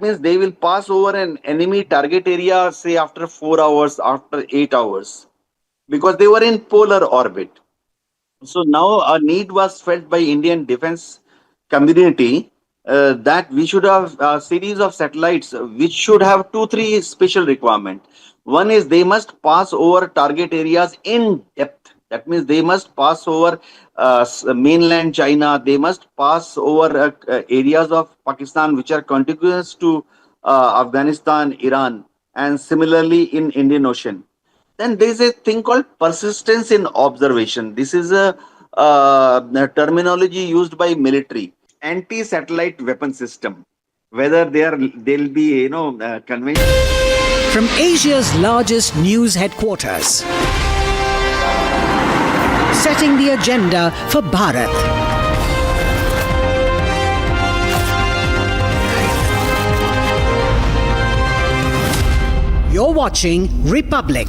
Means they will pass over an enemy target area, say after 4 hours, after 8 hours, because they were in polar orbit. So now a need was felt by Indian defense community that we should have a series of satellites which should have two, three special requirement. One is they must pass over target areas in depth. That means they must pass over mainland China. They must pass over areas of Pakistan which are contiguous to Afghanistan, Iran, and similarly in Indian Ocean. Then there is a thing called persistence in observation. This is a terminology used by military. Anti-satellite weapon system. Whether they'll be conventional. From Asia's largest news headquarters, setting the agenda for Bharat. You're watching Republic.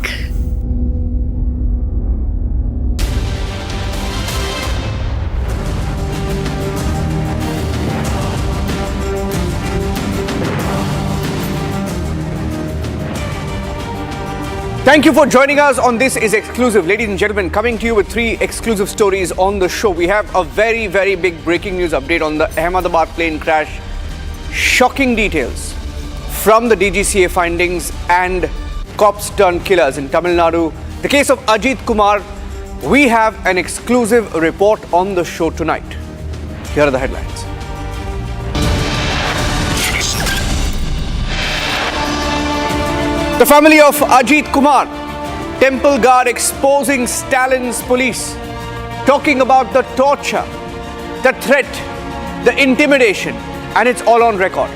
Thank you for joining us on This Is Exclusive. Ladies and gentlemen, coming to you with three exclusive stories on the show. We have a very, very big breaking news update on the Ahmedabad plane crash. Shocking details from the DGCA findings and cops turned killers in Tamil Nadu. The case of Ajith Kumar. We have an exclusive report on the show tonight. Here are the headlines. The family of Ajith Kumar, Temple Guard exposing Stalin's police, talking about the torture, the threat, the intimidation, and it's all on record.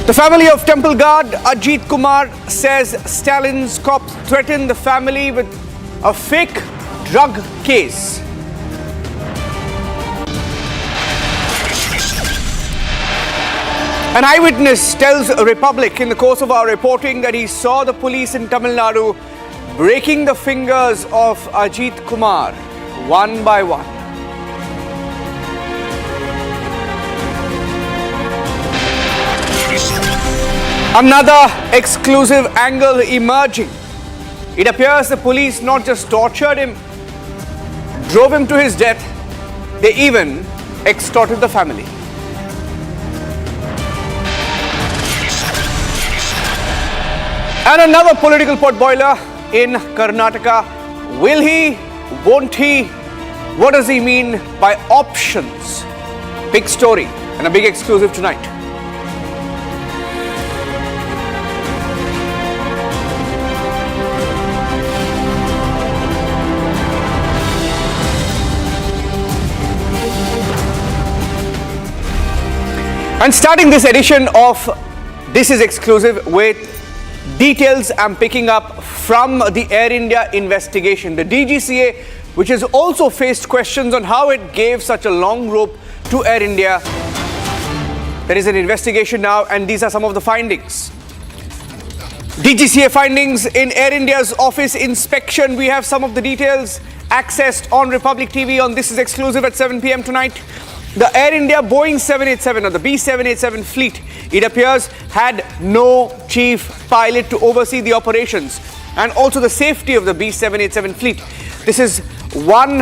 The family of Temple Guard, Ajith Kumar, says Stalin's cops threatened the family with a fake drug case. An eyewitness tells Republic in the course of our reporting that he saw the police in Tamil Nadu breaking the fingers of Ajith Kumar one by one. Another exclusive angle emerging. It appears the police not just tortured him, drove him to his death, they even extorted the family. And another political potboiler in Karnataka. Will he? Won't he? What does he mean by options? Big story and a big exclusive tonight. And starting this edition of This Is Exclusive with details I'm picking up from the Air India investigation. The DGCA, which has also faced questions on how it gave such a long rope to Air India. There is an investigation now, and these are some of the findings. DGCA findings in Air India's office inspection. We have some of the details accessed on Republic TV on This Is Exclusive at 7 p.m. tonight. The Air India Boeing 787 or the B787 fleet, it appears, had no chief pilot to oversee the operations and also the safety of the B787 fleet. This is one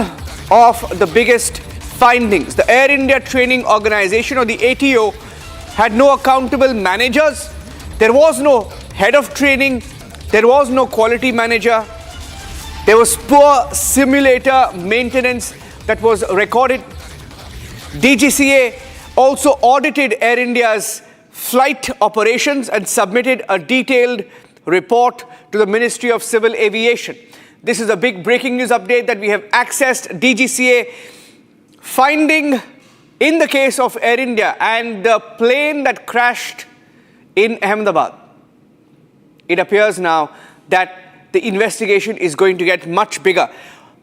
of the biggest findings. The Air India Training Organization or the ATO had no accountable managers. There was no head of training. There was no quality manager. There was poor simulator maintenance that was recorded. DGCA also audited Air India's flight operations and submitted a detailed report to the Ministry of Civil Aviation. This is a big breaking news update that we have accessed. DGCA finding in the case of Air India and the plane that crashed in Ahmedabad. It appears now that the investigation is going to get much bigger.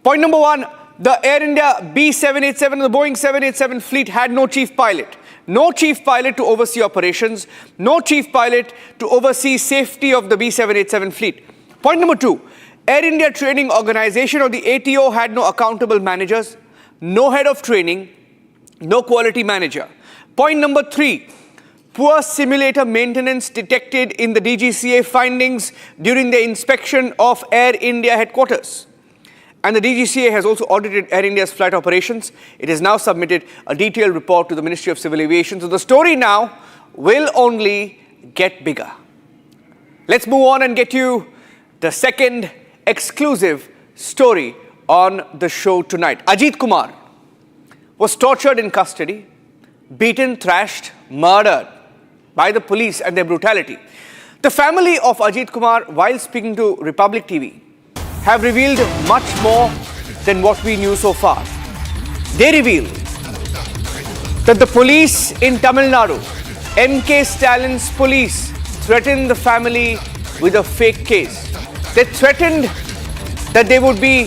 Point number one. The Air India B787, the Boeing 787 fleet had no chief pilot. No chief pilot to oversee operations. No chief pilot to oversee safety of the B787 fleet. Point number two, Air India Training Organization or the ATO had no accountable managers, no head of training, no quality manager. Point number 3, poor simulator maintenance detected in the DGCA findings during the inspection of Air India headquarters. And the DGCA has also audited Air India's flight operations. It has now submitted a detailed report to the Ministry of Civil Aviation. So the story now will only get bigger. Let's move on and get you the second exclusive story on the show tonight. Ajith Kumar was tortured in custody, beaten, thrashed, murdered by the police and their brutality. The family of Ajith Kumar, while speaking to Republic TV, have revealed much more than what we knew so far. They revealed that the police in Tamil Nadu, M.K. Stalin's police, threatened the family with a fake case. They threatened that they would be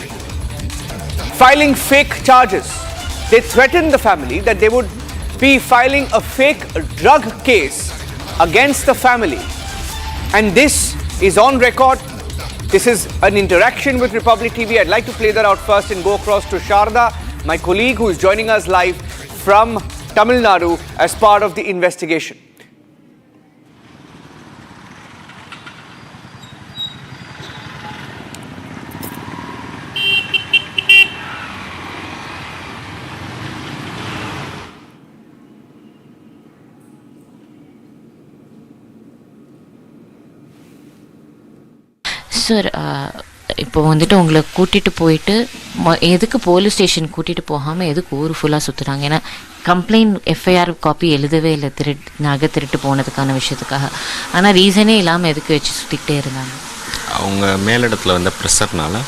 filing fake charges. They threatened the family that they would be filing a fake drug case against the family. And this is on record. This is an interaction with Republic TV. I'd like to play that out first and go across to Sharda, my colleague who is joining us live from Tamil Nadu as part of the investigation. Sir இப்போ வந்துட்டு உங்களை கூட்டிகிட்டு போயிட்டு எதுக்கு police station கூட்டிகிட்டு போகாமல் எதுக்கு ஊர் ஃபுல்லாக சுற்றுறாங்க? ஏன்னா கம்ப்ளைண்ட் எஃப்ஐஆர் காப்பி எழுதவே இல்லை நகை திருட்டு போனதுக்கான விஷயத்துக்காக. ஆனால் ரீசனே இல்லாமல் எதுக்கு வச்சு சுற்றிக்கிட்டே இருந்தாங்க? அவங்க மேலிடத்தில் வந்த ப்ரெஷர்னால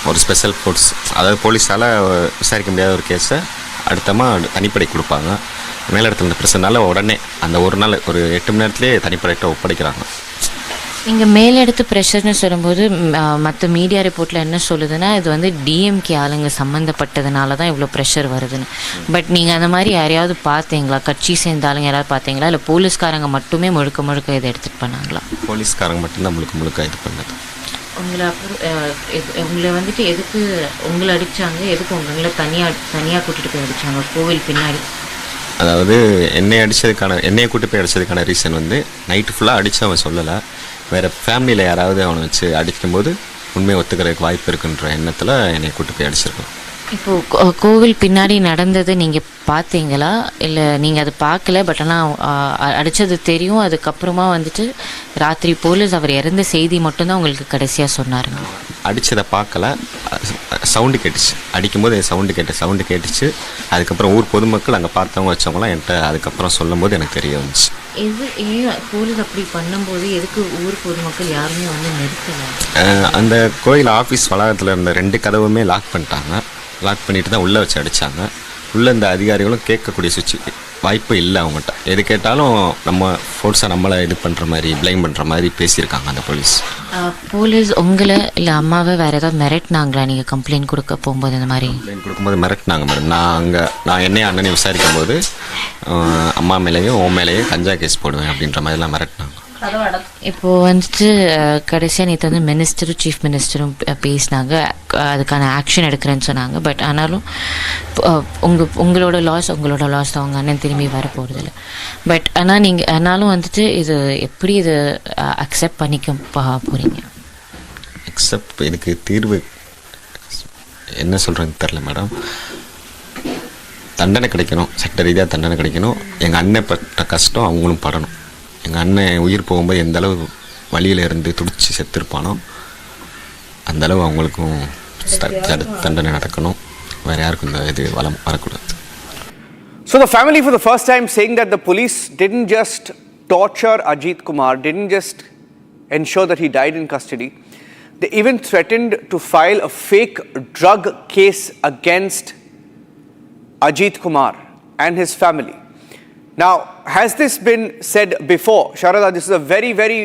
ஒரு ஸ்பெஷல் ஃபோர்ஸ், அதாவது போலீஸால் விசாரிக்க முடியாத ஒரு கேஸை அடுத்தமாக தனிப்படை கொடுப்பாங்க. மேலிடத்தில் இருந்த ப்ரெஷர்னால உடனே அந்த ஒரு நாள் ஒரு 8 மணி நேரத்துலேயே தனிப்படையிட்ட ஒப்படைக்கிறாங்க. இங்கே மேலெடுத்து ப்ரெஷர்னு சொல்லும்போது மற்ற மீடியா ரிப்போர்ட்டில் என்ன சொல்லுதுன்னா இது வந்து டிஎம்கே ஆளுங்க சம்மந்தப்பட்டதுனால தான் இவ்வளோ ப்ரெஷர் வருதுன்னு. பட் நீங்கள் அந்த மாதிரி யாரையாவது பார்த்தீங்களா? கட்சி சேர்ந்த ஆளுங்க யாராவது பார்த்தீங்களா? இல்லை போலீஸ்காரங்க மட்டுமே முழுக்க முழுக்க இதை எடுத்துகிட்டு பண்ணாங்களா? போலீஸ்காரங்க மட்டும்தான் முழுக்க இது பண்ணது. உங்களை அப்புறம் உங்களை வந்துட்டு எதுக்கு உங்களை அடித்தாங்க? எதுக்கு உங்களை தனியாக கூட்டிகிட்டு போய் அடித்தாங்க கோவில் பின்னாடி? அதாவது என்னையை கூட்டி போய் அடித்ததுக்கான ரீசன் வந்து நைட்டு ஃபுல்லாக அடித்து அவன் சொல்லலை. வேறு ஃபேமிலியில் யாராவது அவனை வச்சு அடிக்கும்போது உண்மையை ஒத்துக்கிறதுக்கு வாய்ப்பு இருக்குன்ற எண்ணத்தில் என்னை கூட்டி போய் அடிச்சிருக்கோம். இப்போது கோவில் பின்னாடி நடந்தது நீங்கள் பார்த்தீங்களா? இல்லை நீங்கள் அதை பார்க்கல, பட் ஆனால் அடித்தது தெரியும். அதுக்கப்புறமா வந்துட்டு ராத்திரி போலீஸ் அவர் இறந்த செய்தி மட்டும்தான் உங்களுக்கு கடைசியாக சொன்னாருங்க. அடித்ததை பார்க்கல, சவுண்டு கேட்டுச்சு. அடிக்கும்போது சவுண்டு கேட்டுச்சு. அதுக்கப்புறம் ஊர் பொதுமக்கள் அங்கே பார்த்தவங்க வச்சவங்களாம் என்கிட்ட அதுக்கப்புறம் சொல்லும் போது எனக்கு தெரிய வந்துச்சு. ஏன் போலீஸ் அப்படி பண்ணும்போது எதுக்கு ஊர் பொதுமக்கள் யாருமே வந்து நிறுத்தலை? அந்த கோயில் ஆஃபீஸ் வளாகத்தில் இருந்த 2 கதவுமே லாக் பண்ணிட்டாங்க. லாக் பண்ணிட்டு தான் உள்ளே வச்சு அடித்தாங்க. உள்ளே இந்த அதிகாரிகளும் கேட்கக்கூடிய வாய்ப்பு இல்லை. அவங்ககிட்ட எது கேட்டாலும் நம்ம ஃபோர்ஸாக நம்மளை இது பண்ணுற மாதிரி ப்ளைம் பண்ணுற மாதிரி பேசியிருக்காங்க அந்த போலீஸ். உங்களை இல்லை அம்மாவை வேறு ஏதாவது மிரட்டினாங்களா நீங்கள் கம்ப்ளைண்ட் கொடுக்க போகும்போது? இந்த மாதிரி கம்ப்ளைண்ட் கொடுக்கும்போது மிரட்டினாங்க மேடம். நான் என்னையும் அண்ணனையும் விசாரிக்கும் போது அம்மா மேலேயும் உன் மேலேயும் கஞ்சா கேஸ் போடுவேன் அப்படின்ற மாதிரிலாம் மிரட்டினாங்க. இப்போது வந்துட்டு கடைசியாக நேற்று வந்து மினிஸ்டரும் சீஃப் மினிஸ்டரும் பேசினாங்க, அதுக்கான ஆக்ஷன் எடுக்கிறேன்னு சொன்னாங்க. பட் ஆனாலும் உங்களோட லாஸ் தான், அவங்க அண்ணன் திரும்பி வர போகிறதில்ல. பட் ஆனாலும் வந்துட்டு இது எப்படி இது அக்செப்ட் பண்ணிக்க போகிறீங்க? இதுக்கு தீர்வு என்ன சொல்கிறேன்னு தெரில மேடம். தண்டனை கிடைக்கணும், சட்ட ரீதியாக தண்டனை கிடைக்கணும். எங்கள் அண்ணன் பட்ட கஷ்டம் அவங்களும் படணும். எங்கள் அண்ணன் உயிர் போகும்போது எந்த அளவு வழியில் இருந்து துடிச்சு செத்துருப்பானோ அந்தளவு அவங்களுக்கும் தண்டனை நடக்கணும். வேறு யாருக்கும் இந்த இது வரக்கூடாது. So the family for the first time saying that the police didn't just torture Ajith Kumar, didn't just ensure that he died in custody. They even threatened to file a fake drug case against Ajith Kumar and his family. Now, has this been said before? Sharada, this is a very, very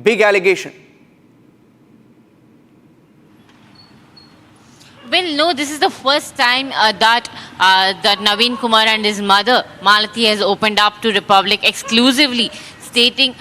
big allegation. Well, no, this is the first time that Naveen Kumar and his mother, Malati, has opened up to Republic exclusively, stating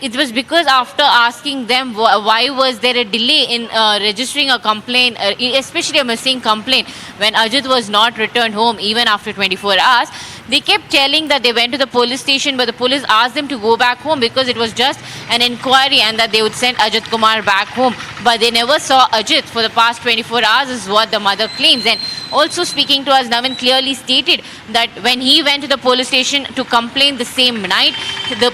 it was because after asking them why was there a delay in registering a complaint, especially a missing complaint, when Ajith was not returned home even after 24 hours. They kept telling that they went to the police station, but the police asked them to go back home because it was just an inquiry and that they would send Ajith Kumar back home. But they never saw Ajith for the past 24 hours is what the mother claims. And also speaking to us, Navin clearly stated that when he went to the police station to complain the same night, the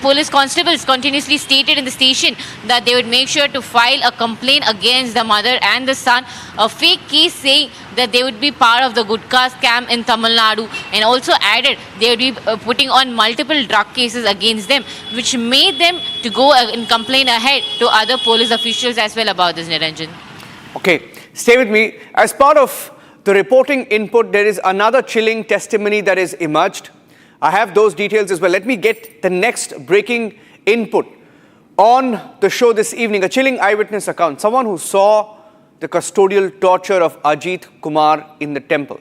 police constables continuously stated in the station that they would make sure to file a complaint against the mother and the son, a fake case saying that they would be part of the Gutka scam in Tamil Nadu, and also added they would be putting on multiple drug cases against them, which made them to go and complain ahead to other police officials as well about this, Niranjan. Okay, stay with me. As part of the reporting input, there is another chilling testimony that is emerged. I have those details as well. Let me get the next breaking input on the show this evening. A chilling eyewitness account. Someone who saw the custodial torture of Ajith Kumar in the temple.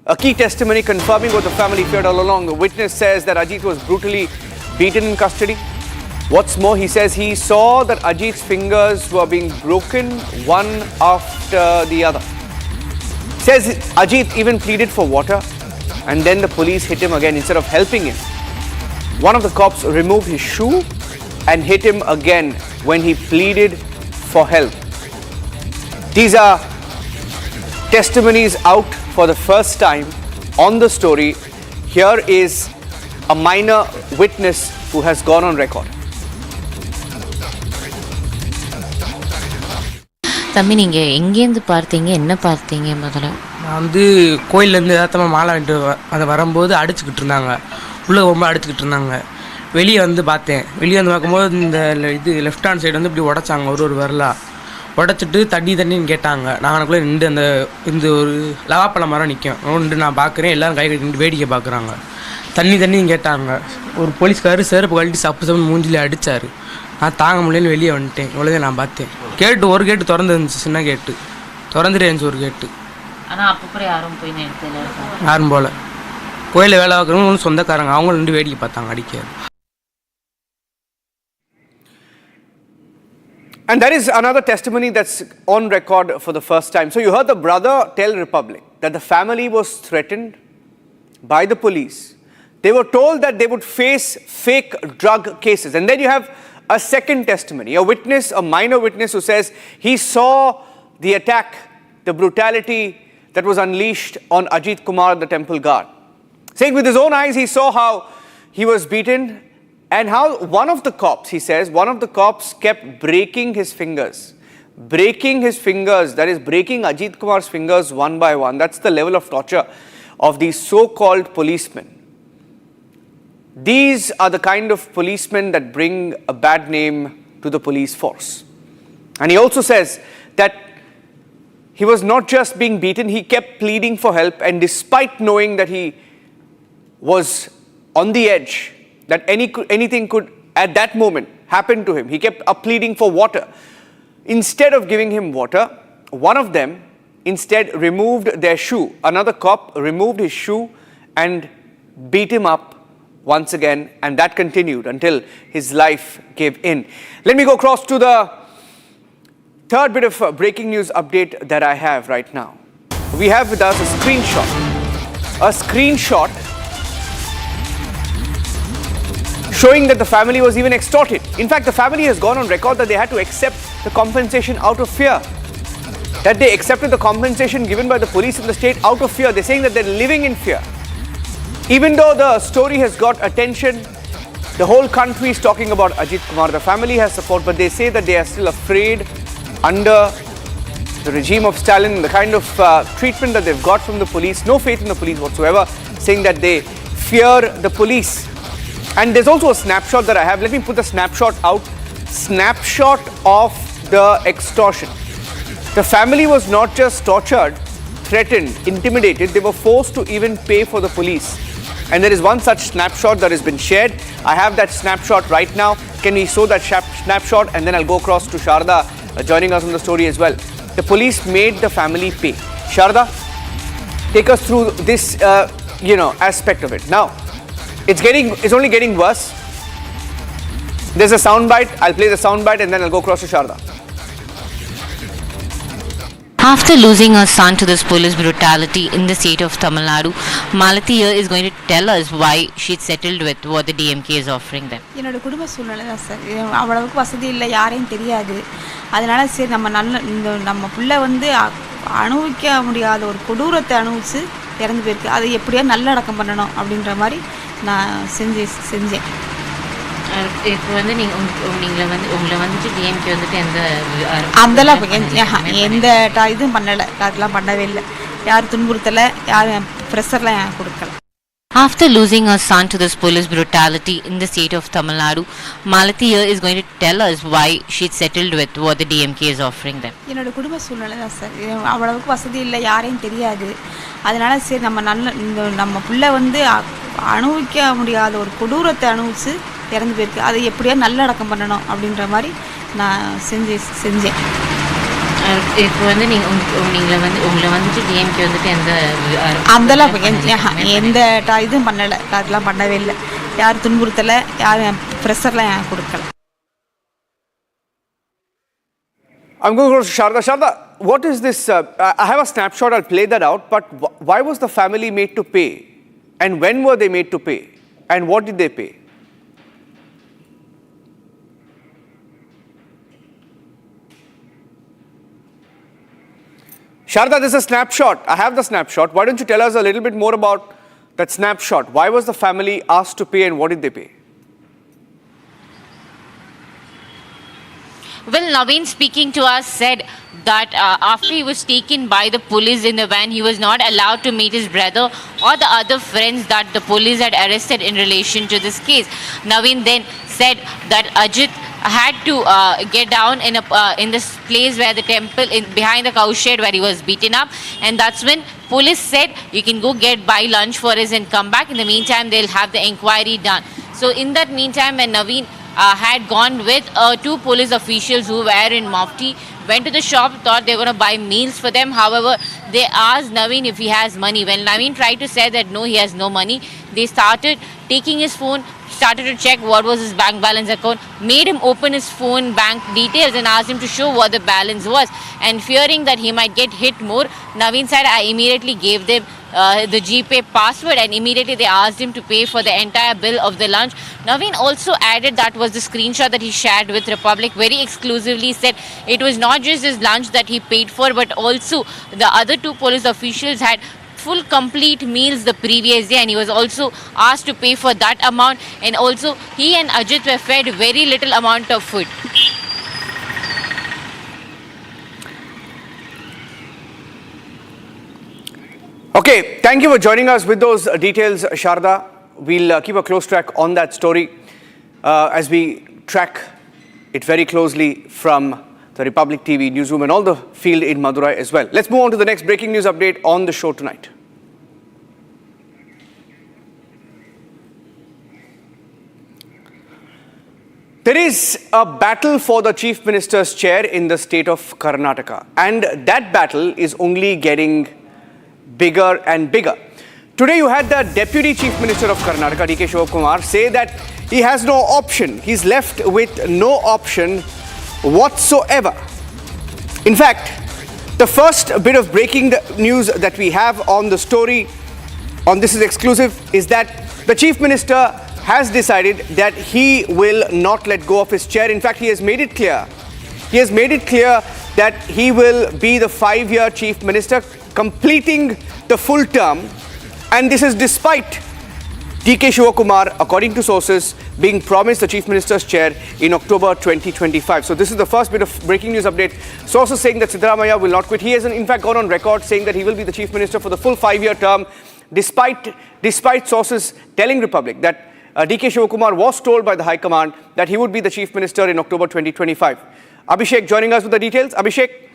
A key testimony confirming what the family feared all along. The witness says that Ajith was brutally beaten in custody. What's more, he says he saw that Ajith's fingers were being broken one after the other. Says Ajith even pleaded for water, and then the police hit him again instead of helping him. One of the cops removed his shoe and hit him again when he pleaded for help. These are testimonies out for the first time on the story. Here is a minor witness who has gone on record. தம்பி, நீங்கள் எங்கேருந்து பார்த்தீங்க, என்ன பார்த்தீங்க முதல்ல? நான் வந்து கோயிலேருந்து ஏதாத்தமாக மாலை வாங்கிட்டு அதை வரும்போது அடிச்சுக்கிட்டு இருந்தாங்க, உள்ளே ரொம்ப அடிச்சுக்கிட்டு இருந்தாங்க. வெளியே வந்து பார்த்தேன். வெளியே வந்து பார்க்கும்போது இந்த லெஃப்ட் ஹேண்ட் சைடு வந்து இப்படி உடச்சாங்க, ஒரு வரலாக உடச்சிட்டு தண்ணின்னு கேட்டாங்க. நாங்களுக்குள்ளே நின்று இந்த ஒரு லவாப்பழ மரம் நிற்கும் நின்று நான் பார்க்குறேன். எல்லோரும் கை கட்டி நின்று வேடிக்கை பார்க்குறாங்க. தண்ணின்னு கேட்டாங்க. ஒரு போலீஸ்காரர் செருப்பு கழட்டி சப்பு மூஞ்சிலே அடித்தார். நான் தாங்க முடியலன்னு வெளியே வந்துட்டேன். இவ்வளோதான் நான் பார்த்தேன். கேட்டு ஒரு கேட்டு திறந்து இருந்துச்சு, சின்ன கேட்டு திறந்துட்டே இருந்துச்சு ஒரு கேட்டு. ஆனால் அப்போ யாரும் போய் யாரும் போல் கோயிலில் வேலை பார்க்குறவங்க சொந்தக்காரங்க, அவங்களும் நின்று வேடிக்கை பார்த்தாங்க அடிக்க. And there is another testimony that's on record for the first time. So you heard the brother tell Republic that the family was threatened by the police. They were told that they would face fake drug cases. And then you have a second testimony, a witness, a minor witness who says he saw the attack, the brutality that was unleashed on Ajith Kumar, the temple guard. Saying with his own eyes he saw how he was beaten and how one of the cops, he says, one of the cops kept breaking his fingers. Breaking his fingers, that is breaking Ajith Kumar's fingers one by one. That's the level of torture of these so-called policemen. These are the kind of policemen that bring a bad name to the police force. And he also says that he was not just being beaten, he kept pleading for help, and despite knowing that he was on the edge, that anything could at that moment happen to him, he kept pleading for water. Instead of giving him water, one of them instead removed their shoe. Another cop removed his shoe and beat him up once again, and that continued until his life gave in. Let me go across to the third bit of breaking news update that I have right now. We have with us a screenshot showing that the family was even extorted. In fact, the family has gone on record that they had to accept the compensation out of fear. That they accepted the compensation given by the police in the state out of fear. They're saying that they're living in fear. Even though the story has got attention, the whole country is talking about Ajith Kumar. The family has support, but they say that they are still afraid under the regime of Stalin, the kind of treatment that they've got from the police, no faith in the police whatsoever, saying that they fear the police. And there's also a snapshot that I have. Let me put the snapshot out. Snapshot of the extortion. The family was not just tortured, threatened, intimidated, they were forced to even pay for the police. And there is one such snapshot that has been shared. I have that snapshot right now. Can we show that snapshot? And then I'll go across to Sharda joining us on the story as well. The police made the family pay. Sharda, take us through this, aspect of it. Now, It's only getting worse. There's a soundbite. I'll play the soundbite and then I'll go across to Sharda. After losing her son to this police brutality in the state of Tamil Nadu, Malathi here is going to tell us why she settled with what the DMK is offering them. என்னோட குடும்ப சூழ்நிலை தான் sir. அவ்வளவுக்கு வசதி இல்லை, யாரையும் தெரியாது. அதனால சரி நம்ம புள்ள வந்து அனுபவிக்க முடியாத ஒரு கொடூரத்தை அனுபவிச்சு இறந்து போயிருக்கு. அதை எப்படியா நல்லடக்கம் பண்ணணும் அப்படின்ற மாதிரி நான் செஞ்சேன். இப்போ வந்து உங்களை வந்துட்டு டிஎம்கே வந்துட்டு அதெல்லாம் எந்த இதுவும் பண்ணலை, அதெல்லாம் பண்ணவே இல்லை. யார் துன்புறுத்தலை, யாரும் ப்ரெஷர்லாம் கொடுக்கல. After losing her son to this police brutality in the state of Tamil Nadu, Malathi here is going to tell us why she settled with what the DMK is offering them. என்னோட குடும்ப சூழ்நிலை தான் sir. அவ்வளவுக்கு வசதி இல்லை, யாரையும் தெரியாது. அதனால சரி நம்ம புள்ள வந்து அனுபவிக்க முடியாத ஒரு கொடூரத்தை அனுபவிச்சு இறந்து போயிருக்கு. அதை எப்படியா நல்லடக்கம் பண்ணணும் அப்படின்ற மாதிரி நான் செஞ்சேன். இப்போ வந்து உங்களை வந்துட்டு டிஎம்கே வந்துட்டு அதெல்லாம் எந்த இதுவும் பண்ணலை, அதெல்லாம் பண்ணவே இல்லை. யார் துன்புறுத்தலை, யாரும் ப்ரெஷர்லாம் கொடுக்கல. I'm going to go to Sharda. Sharda, what is this? I have a snapshot. I'll play that out. But why was the family made to pay? And when were they made to pay? And what did they pay? Sharda, this is a snapshot. I have the snapshot. Why don't you tell us a little bit more about that snapshot? Why was the family asked to pay and what did they pay? Well, Naveen speaking to us said that after he was taken by the police in the van, he was not allowed to meet his brother or the other friends that the police had arrested in relation to this case. Naveen then said that Ajith had to get down in this place where the temple behind the cow shed where he was beaten up, and that's when police said you can go buy lunch for us and come back. In the meantime, they'll have the inquiry done. So in that meantime, when Naveen had gone with two police officials who were in Mufti, went to the shop, thought they were going to buy meals for them. However, they asked Naveen if he has money. When Naveen tried to say that no, he has no money, they started taking his phone, started to check what was his bank balance account, made him open his phone bank details and asked him to show what the balance was. And fearing that he might get hit more, Naveen said, I immediately gave them the GPay password and immediately they asked him to pay for the entire bill of the lunch. Naveen also added, that was the screenshot that he shared with Republic, very exclusively said it was not just his lunch that he paid for, but also the other two police officials had full complete meals the previous day and he was also asked to pay for that amount, and also he and Ajith were fed very little amount of food. Okay, thank you for joining us with those details, Sharda. We'll keep a close track on that story as we track it very closely from the Republic TV newsroom and all the field in Madurai as well. Let's move on to the next breaking news update on the show tonight. There is a battle for the Chief Minister's chair in the state of Karnataka, and that battle is only getting bigger and bigger. Today you had the Deputy Chief Minister of Karnataka, D.K. Kumar, say that he has no option. He's left with no option whatsoever. In fact, the first bit of breaking news that we have on the story, on This is Exclusive, is that the Chief Minister has decided that he will not let go of his chair. In fact, he has made it clear. He has made it clear that he will be the 5-year Chief Minister, completing the full term. And this is despite D.K. Kumar, according to sources, being promised the Chief Minister's chair in October 2025. So this is the first bit of breaking news update. Sources saying that Siddaramaiah will not quit. He has in fact gone on record saying that he will be the Chief Minister for the full 5-year term, despite sources telling Republic that D.K. Kumar was told by the High Command that he would be the Chief Minister in October 2025. Abhishek joining us with the details. Abhishek,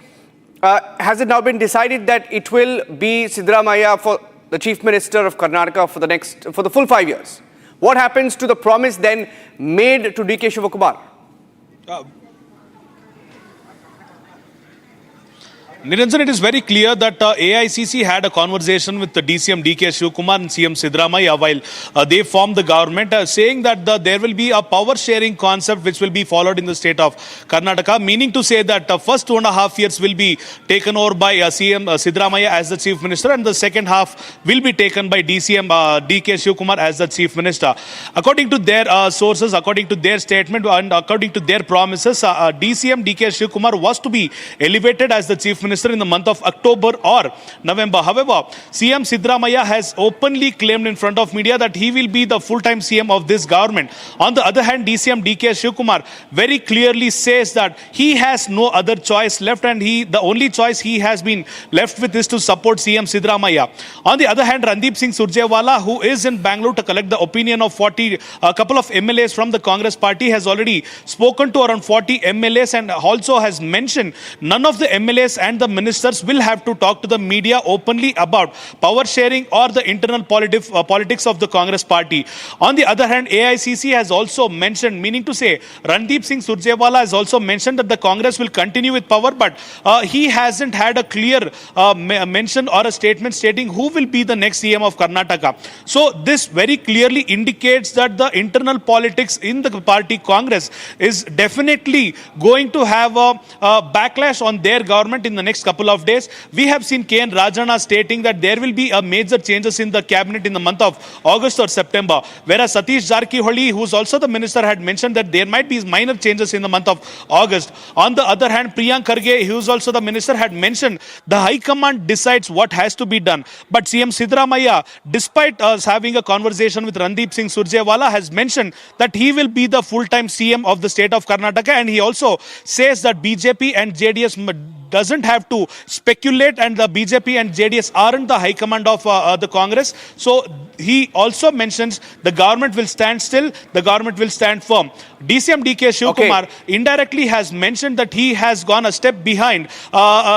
has it now been decided that it will be Siddaramaiah for the Chief Minister of Karnataka for the full 5 years? What happens to the promise then made to D.K. Kumar? Niranjan, it is very clear that AICC had a conversation with the DCM D.K. Kumar and CM Siddaramaiah while they formed the government, saying that there will be a power sharing concept which will be followed in the state of Karnataka, meaning to say that first 2.5 years will be taken over by CM Siddaramaiah as the Chief Minister, and the second half will be taken by DCM D.K. Kumar as the Chief Minister. According to their sources, according to their statement, and according to their promises, DCM D.K. Kumar was to be elevated as the Chief Minister in the month of October or November. However, CM Siddaramaiah has openly claimed in front of media that he will be the full-time CM of this government. On the other hand, DCM D.K. Kumar very clearly says that he has no other choice left, and the only choice he has been left with is to support CM Siddaramaiah. On the other hand, Randeep Singh Surjewala, who is in Bangalore to collect the opinion of a couple of MLAs from the Congress party, has already spoken to around 40 MLAs and also has mentioned none of the MLAs and the ministers will have to talk to the media openly about power sharing or the internal politics of the Congress party. On the other hand, AICC has also mentioned, meaning to say Randeep Singh Surjewala has also mentioned that the Congress will continue with power, but he hasn't had a clear mention or a statement stating who will be the next CM of Karnataka. So this very clearly indicates that the internal politics in the party Congress is definitely going to have a backlash on their government in the next couple of days. We have seen K.N. Rajana stating that there will be a major changes in the cabinet in the month of August or September, whereas Satish Jarkiholi, who is also the minister, had mentioned that there might be minor changes in the month of August. On the other hand, Priyank Kharge, who is also the minister, had mentioned the High Command decides what has to be done. But CM Siddaramaiah, despite us having a conversation with Randeep Singh Surjewala, has mentioned that he will be the full-time CM of the state of Karnataka, and he also says that BJP and JDS doesn't have to speculate, and the BJP and JDS aren't the high command of the Congress. So he also mentions the government will stand still, the government will stand firm. DCM D.K. Kumar indirectly has mentioned that he has gone a step behind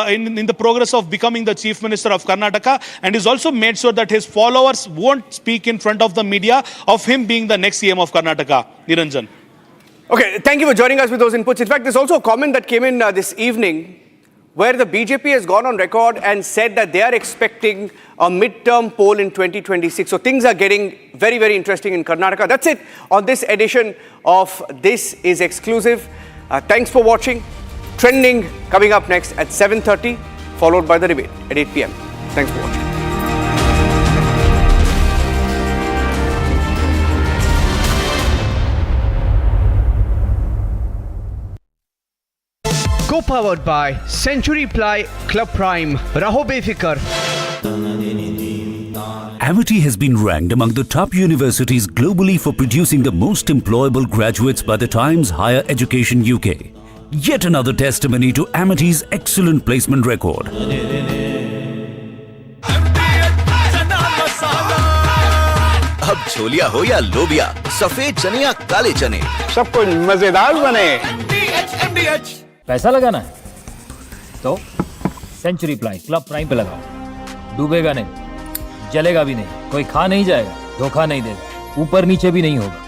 in the progress of becoming the Chief Minister of Karnataka, and he's also made sure that his followers won't speak in front of the media of him being the next CM of Karnataka. Niranjan. Okay, thank you for joining us with those inputs. In fact, there's also a comment that came in this evening where the BJP has gone on record and said that they are expecting a midterm poll in 2026. So things are getting very, very interesting in Karnataka. That's it on this edition of This is Exclusive. Thanks for watching. Trending coming up next at 7:30, followed by the debate at 8 p.m. Thanks for watching. Co-powered by Century Ply Club Prime. Raho Befikar. Amity has been ranked among the top universities globally for producing the most employable graduates by the Times Higher Education UK. Yet another testimony to Amity's excellent placement record. अब छोलिया हो या लोबिया, सफेद चने या काले चने, सब कुछ मजेदार बने। पैसा लगाना है तो सेंचुरी प्लाई क्लब प्राइम पे लगाओ। डूबेगा नहीं, जलेगा भी नहीं, कोई खा नहीं जाएगा, धोखा नहीं देगा, ऊपर नीचे भी नहीं होगा,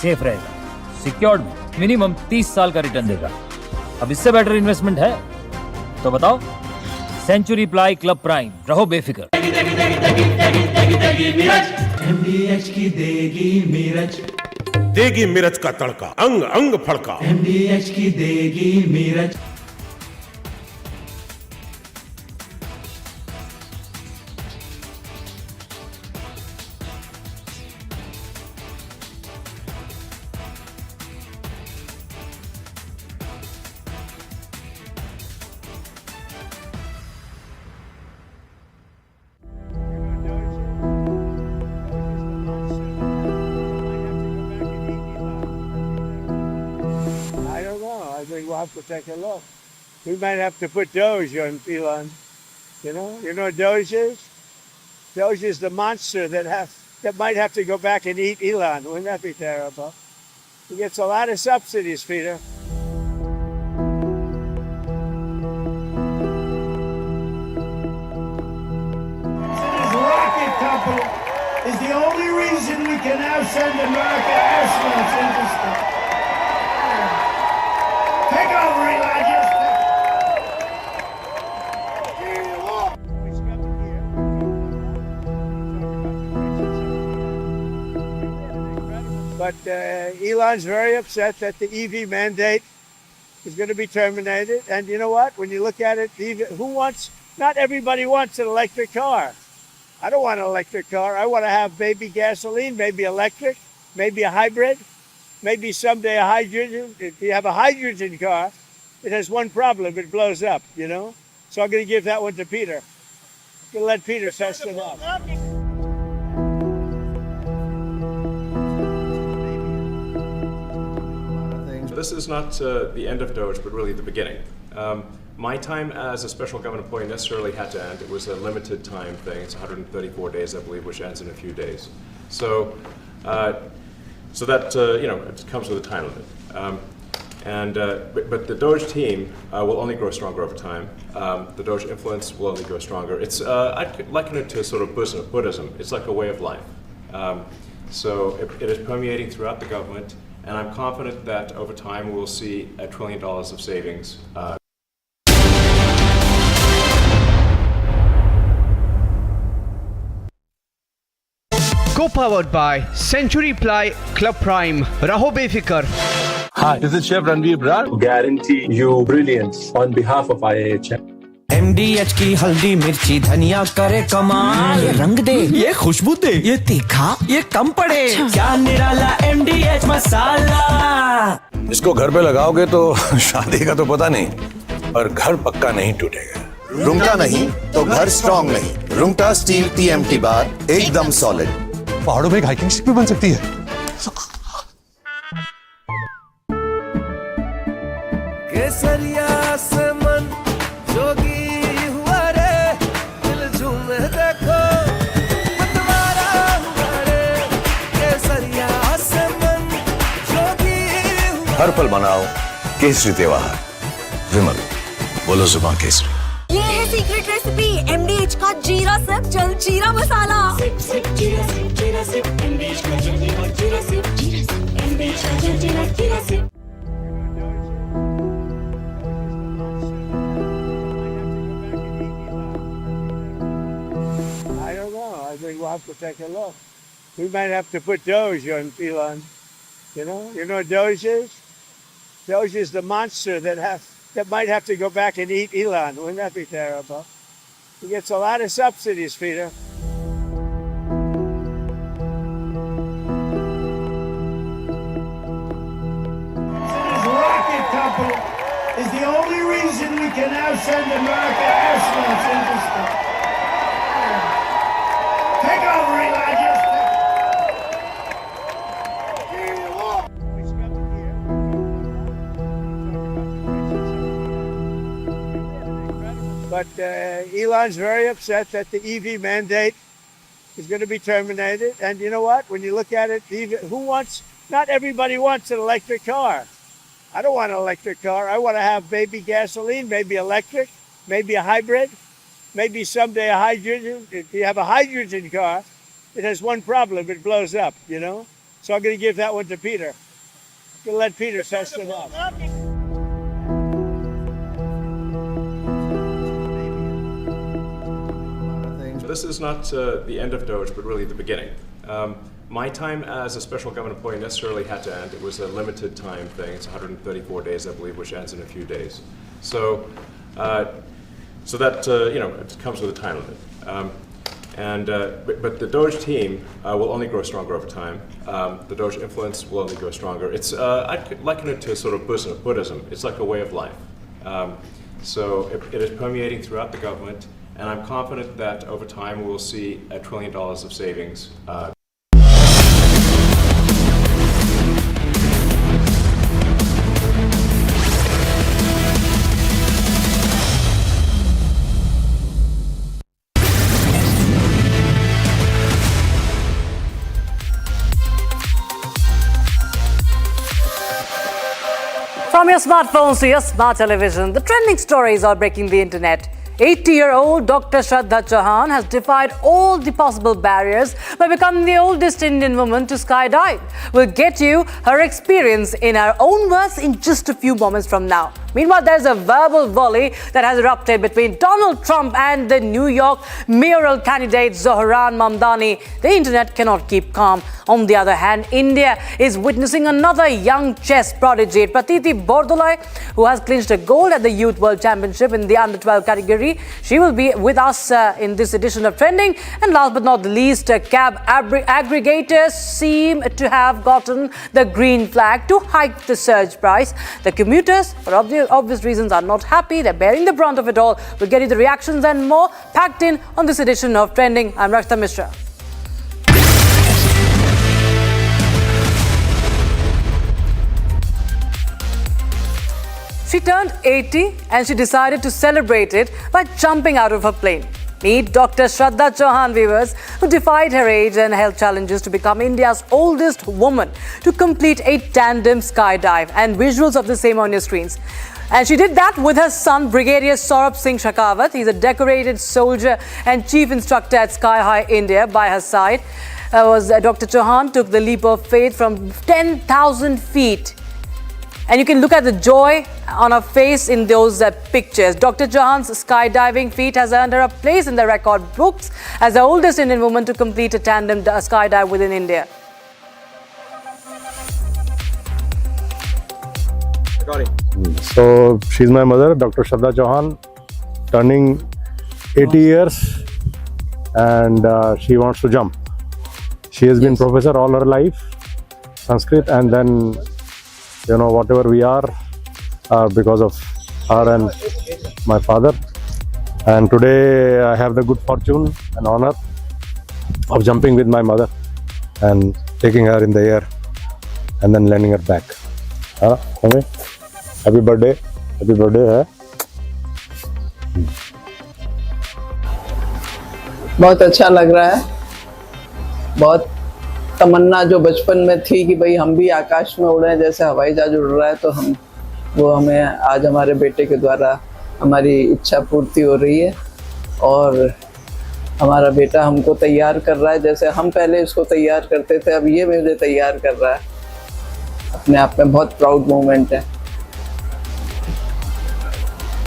सेफ रहेगा, सिक्योर्ड भी, मिनिमम 30 साल का रिटर्न देगा। अब इससे बेटर इन्वेस्टमेंट है तो बताओ। सेंचुरी प्लाई क्लब प्राइम, रहो बेफिक्र। MDH की देगी मिर्च, देगी मिर्च का तड़का, अंग अंग फड़का। MDH की देगी मिर्च। We'll have to take a look. We might have to put Doge on Elon. You know what Doge is? Doge is the monster that might have to go back and eat Elon. Wouldn't that be terrible? He gets a lot of subsidies, Peter. This rocket company is the only reason we can now send America astronauts into space. Take over, Elijah. But Elon's very upset that the EV mandate is going to be terminated. And you know what? When you look at it, not everybody wants an electric car. I don't want an electric car. I want to have maybe gasoline, maybe electric, maybe a hybrid, maybe someday a hydrogen. If you have a hydrogen car, it has one problem. It blows up, you know? So I'm going to give that one to Peter. I'm going to let Peter test it out. This is not the end of Doge, but really the beginning. My time as a special government employee necessarily had to end. It was a limited time thing. It's 134 days, I believe, which ends in a few days. So that it comes with a time limit. But the Doge team will only grow stronger over time. The Doge influence will only grow stronger. I'd liken it to sort of Buddhism. It's like a way of life. So it is permeating throughout the government, and I'm confident that over time we will see $1 trillion of savings. Co-powered by Century Ply Club Prime. Raho Befikar. Hi, this is Chef Ranveer Brar. Guarantee you brilliance on behalf of IAHM. MDH की हल्दी मिर्ची धनिया करे कमाल, ये रंग दे, ये खुशबू दे, ये तीखा, ये कम पड़े, क्या निराला MDH मसाला। इसको घर पे लगाओगे तो शादी का तो पता नहीं, पर घर पक्का नहीं टूटेगा। रुंगटा नहीं तो घर स्ट्रॉन्ग नहीं। रुंगटा स्टील TMT बार एकदम सॉलिड। पहाड़ों में हाइकिंग शिप भी बन सकती है। केसरिया से मन जोगी हुआ रे, दिल झूमे देखो मतवारा हुआ रे। केसरिया से मन जोगी हुआ। हर पल मनाओ केसरी त्योहार। विमल, बोलो जुबान केसरी। ये है सीक्रेट रेसिपी MDH का जीरा सिप जल जीरा मसाला। सिप सिप जीरा सिप जीरा सिप MDH का जल जीरा सिप MDH का जल जीरा SIP. I don't know. I think we'll have to take a look. We might have to put Doge on Elon. You know what Doge is? Doge is the monster that might have to go back and eat Elon. Wouldn't that be terrible? He gets a lot of subsidies, Peter. His rocket company is the only reason we can now send America astronauts into space. Take over, Elon. But Elon's very upset that the EV mandate is going to be terminated. And you know what? When you look at it, not everybody wants an electric car. I don't want an electric car. I want to have maybe gasoline, maybe electric, maybe a hybrid, maybe someday a hydrogen. If you have a hydrogen car, it has one problem. It blows up, you know? So I'm going to give that one to Peter. I'm going to let Peter test it out. This is not the end of Doge, but really the beginning. My time as a special government employee necessarily had to end. It was a limited time thing. It's 134 days, I believe, which ends in a few days. So that it comes with a time limit. But the Doge team will only grow stronger over time. The Doge influence will only grow stronger. I'd liken it to sort of Buddhism. It's like a way of life. So it is permeating throughout the government. And I'm confident that over time we will see $1 trillion of savings. From your smartphones to your smart television, the trending stories are breaking the internet. 80-year-old Dr. Shraddha Chauhan has defied all the possible barriers by becoming the oldest Indian woman to skydive. We'll get you her experience in our own words in just a few moments from now. Meanwhile, there's a verbal volley that has erupted between Donald Trump and the New York mayoral candidate Zohran Mamdani. The internet cannot keep calm. On the other hand, India is witnessing another young chess prodigy, Pratiti Bordoloi, who has clinched a gold at the Youth World Championship in the under-12 category. She will be with us in this edition of Trending. And last but not the least, cab aggregators seem to have gotten the green flag to hike the surge price. The commuters, for obvious reasons, are not happy. They're bearing the brunt of it all. We'll get you the reactions and more packed in on this edition of Trending. I'm Rakshita Mishra. She turned 80 and she decided to celebrate it by jumping out of her plane. Meet Dr. Shraddha Chauhan, viewers, who defied her age and health challenges to become India's oldest woman to complete a tandem skydive, and visuals of the same on your screens. And she did that with her son, Brigadier Saurabh Singh Shekhawat. He's a decorated soldier and chief instructor at Sky High India. By her side was Dr. Chauhan took the leap of faith from 10,000 feet. And you can look at the joy on her face in those pictures. Dr. Chauhan's skydiving feat has earned her a place in the record books as the oldest Indian woman to complete a tandem skydive within India. So she's my mother, Dr. Shraddha Chauhan, turning 80 years, and she wants to jump. She has been professor all her life, Sanskrit, and then whatever we are because of her and my father. And today I have the good fortune and honor of jumping with my mother and taking her in the air and then landing her back. Happy birthday. Happy birthday. बहुत अच्छा लग रहा है. बहुत तमन्ना जो बचपन में थी कि भाई हम भी आकाश में उड़े जैसे हवाई जहाज उड़ रहा है, तो हमें आज हमारे बेटे के द्वारा हमारी इच्छा पूर्ति हो रही है. और हमारा बेटा हमको तैयार कर रहा है जैसे हम पहले इसको तैयार करते थे, अब ये मुझे तैयार कर रहा है. अपने आप में बहुत प्राउड मोमेंट है.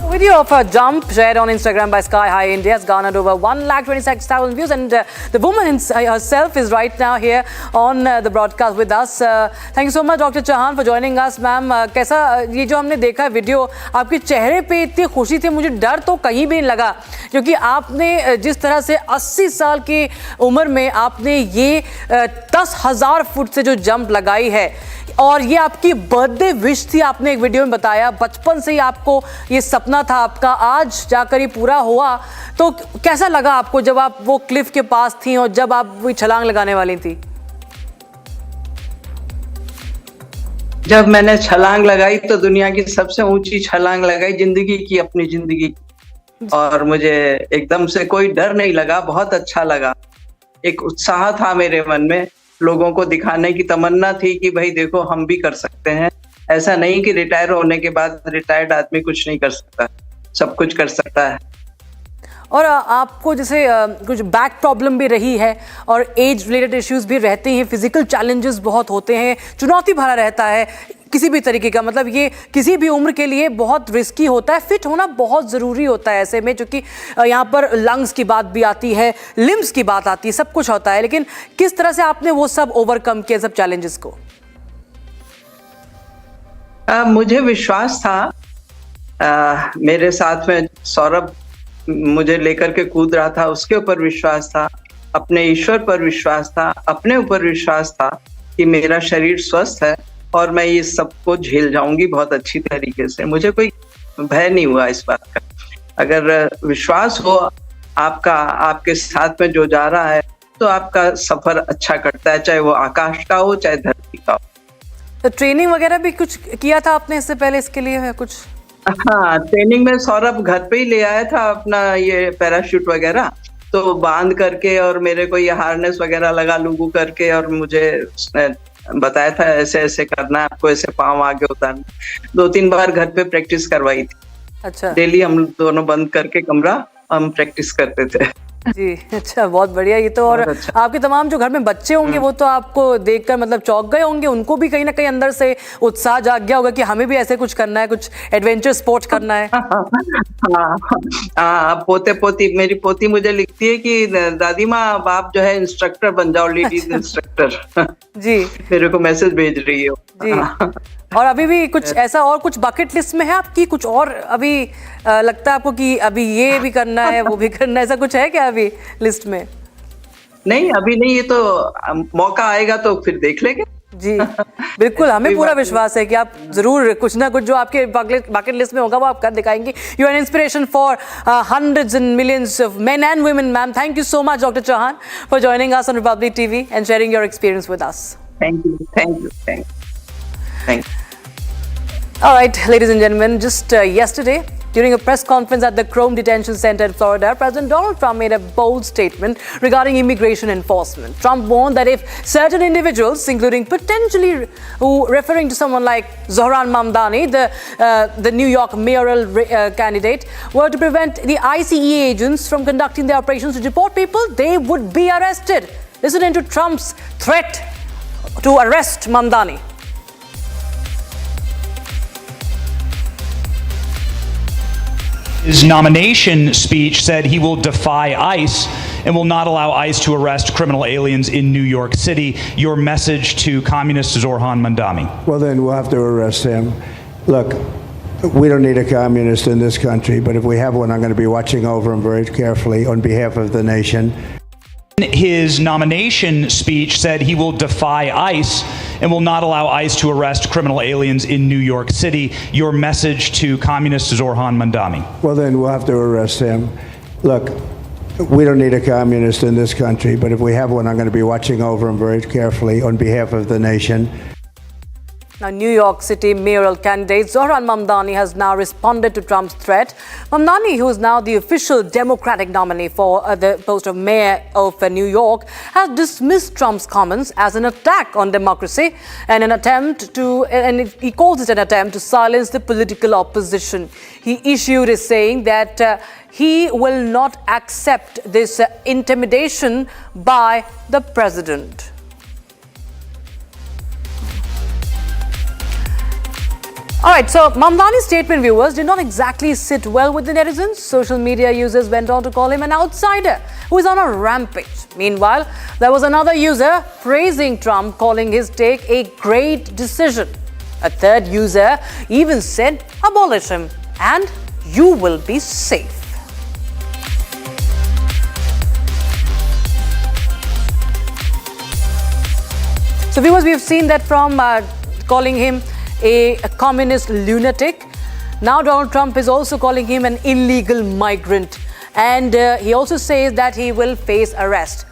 Video of her jump shared on Instagram by Sky High India has garnered over 1,26,000 views, and the woman herself is right now here on the broadcast with us. Thank you so much, Dr. Chauhan, for joining us, ma'am. कैसा ये जो हमने देखा video, आपके चेहरे पे इतनी खुशी थी, मुझे डर तो कहीं भी नहीं लगा, क्योंकि आपने जिस तरह से 80 साल की उम्र में आपने ये 10,000 फुट से जो जंप लगाई है, और ये आपकी बर्थडे विश थी, आपने एक वीडियो में बताया. बचपन से ही आपको ये सपना था आपका, आज जाकर ये पूरा हुआ. तो कैसा लगा आपको जब आप वो क्लिफ के पास थी और जब आप वो छलांग लगाने वाली थी? जब मैंने छलांग लगाई तो दुनिया की सबसे ऊंची छलांग लगाई जिंदगी की, अपनी जिंदगी की. और मुझे एकदम से कोई डर नहीं लगा, बहुत अच्छा लगा. एक उत्साह था मेरे मन में, लोगों को दिखाने की तमन्ना थी कि भाई देखो हम भी कर सकते हैं. ऐसा नहीं कि रिटायर होने के बाद रिटायर्ड आदमी कुछ नहीं कर सकता, सब कुछ कर सकता है. और आपको जैसे कुछ बैक प्रॉब्लम भी रही है और एज रिलेटेड इश्यूज भी रहते हैं, फिजिकल चैलेंजेस बहुत होते हैं, चुनौती भरा रहता है किसी भी तरीके का. मतलब ये किसी भी उम्र के लिए बहुत रिस्की होता है. फिट होना बहुत ज़रूरी होता है ऐसे में, क्योंकि यहाँ पर लंग्स की बात भी आती है, लिम्स की बात आती है, सब कुछ होता है. लेकिन किस तरह से आपने वो सब ओवरकम किया, सब चैलेंजेस को? मुझे विश्वास था, मेरे साथ में सौरभ मुझे लेकर के कूद रहा था, उसके ऊपर विश्वास था, अपने ईश्वर पर विश्वास था, अपने ऊपर विश्वास था कि मेरा शरीर स्वस्थ है और मैं ये सबको झेल जाऊंगी बहुत अच्छी तरीके से. मुझे कोई भय नहीं हुआ इस बात का. अगर विश्वास हो आपका, आपके साथ में जो जा रहा है, तो आपका सफर अच्छा कटता है, चाहे वो आकाश का हो चाहे धरती का हो. तो ट्रेनिंग वगैरह भी कुछ किया था आपने इससे पहले इसके लिए कुछ? हाँ, ट्रेनिंग में सौरभ घर पे ही ले आया था अपना ये पैराशूट वगैरह, तो बांध करके और मेरे को ये हार्नेस वगैरह लगा लूगू करके, और मुझे उसने बताया था ऐसे ऐसे करना है आपको, ऐसे पाँव आगे उतारना. 2-3 बार घर पे प्रैक्टिस करवाई थी. अच्छा. डेली हम दोनों बंद करके कमरा हम प्रैक्टिस करते थे. जी अच्छा, बहुत बढ़िया। ये तो और आपके तमाम जो घर में बच्चे होंगे वो तो आपको देखकर मतलब चौंक गए होंगे, उनको भी कहीं ना कहीं अंदर से उत्साह जाग गया होगा कि हमें भी ऐसे कुछ करना है, कुछ एडवेंचर स्पोर्ट्स करना है। हाँ, पोते पोती, मेरी पोती मुझे लिखती है कि दादी माँ अब आप जो है इंस्ट्रक्टर बन जाओ, लेडीज इंस्ट्रक्टर। जी मेरे को मैसेज भेज रही हो। जी और अभी भी कुछ ऐसा और कुछ बकेट लिस्ट में है आपकी, कुछ और अभी लगता है आपको कि अभी ये भी करना है वो भी करना है, ऐसा कुछ है क्या अभी लिस्ट में? नहीं अभी नहीं, ये तो मौका आएगा तो फिर देख लेंगे। जी बिल्कुल, हमें पूरा विश्वास है कि आप जरूर कुछ ना कुछ जो आपके बकेट लिस्ट में होगा वो आप कर दिखाएंगे। You are an inspiration for hundreds and millions of men and women, ma'am. Thank you so much, Dr. Chauhan, for joining us on Republic TV and sharing your experience with us. Thank you, thank you, thank you, thank you. All right, ladies and gentlemen, just yesterday, during a press conference at the Chrome Detention Center in Florida, President Donald Trump made a bold statement regarding immigration enforcement. Trump warned that if certain individuals, including potentially referring to someone like Zohran Mamdani, the New York mayoral candidate, were to prevent the ICE agents from conducting their operations to deport people, they would be arrested. Listen into Trump's threat to arrest Mamdani. His nomination speech said he will defy ICE and will not allow ICE to arrest criminal aliens in New York City. Your message to communist Zohran Mamdani? Well, then we'll have to arrest him. Look, we don't need a communist in this country, but if we have one, I'm going to be watching over him very carefully on behalf of the nation. His nomination speech said he will defy ICE and will not allow ICE to arrest criminal aliens in New York City. Your message to communist Zohran Mamdani? Well, then we'll have to arrest him. Look, we don't need a communist in this country, but if we have one, I'm going to be watching over him very carefully on behalf of the nation. Now, New York City mayoral candidate Zohran Mamdani has now responded to Trump's threat. Mamdani, who is now the official Democratic nominee for the post of mayor of New York, has dismissed Trump's comments as an attack on democracy and he calls it an attempt to silence the political opposition. He issued a saying that he will not accept this intimidation by the president. All right, so Mamdani's statement, viewers, did not exactly sit well with the netizens. Social media users went on to call him an outsider who is on a rampage. Meanwhile, there was another user praising Trump, calling his take a great decision. A third user even said, abolish him and you will be safe. So viewers, we've seen that from calling him a communist lunatic. Now Donald Trump is also calling him an illegal migrant, and he also says that he will face arrest.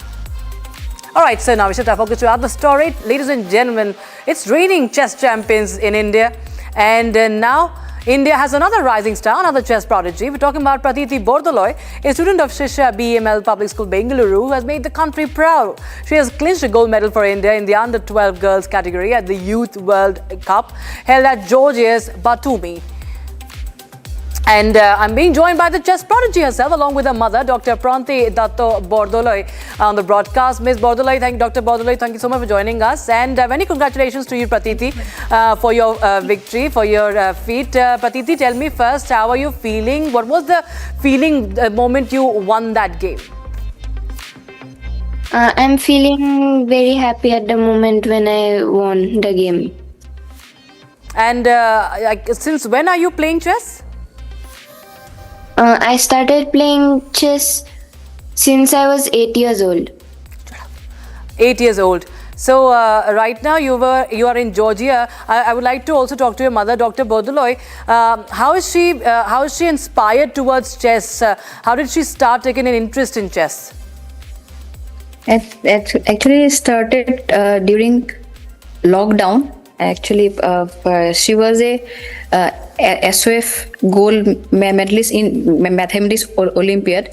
All right, so now we should focus to other story. Ladies and gentlemen, it's raining chess champions in India, and now India has another rising star, another chess prodigy. We're talking about Pratiti Bordoloi, a student of Shisha BML Public School, Bengaluru, who has made the country proud. She has clinched a gold medal for India in the under-12 girls category at the Youth World Cup held at Georgia's Batumi. And I'm being joined by the chess prodigy herself, along with her mother, Dr. Pranti Datto Bordoloi, on the broadcast. Ms. Bordoloi, Dr. Bordoloi, thank you so much for joining us. And many congratulations to you, Pratiti, for your victory, for your feat. Pratiti, tell me first, how are you feeling? What was the feeling the moment you won that game? I'm feeling very happy at the moment when I won the game. And since when are you playing chess? I started playing chess since I was 8 years old. 8 years old. So right now you are in Georgia. I would like to also talk to your mother, Dr. Bordoloi. How is she inspired towards chess? How did she start taking an interest in chess? Actually, it started during lockdown. Actually, she was a SOF gold medalist in mathematics Olympiad.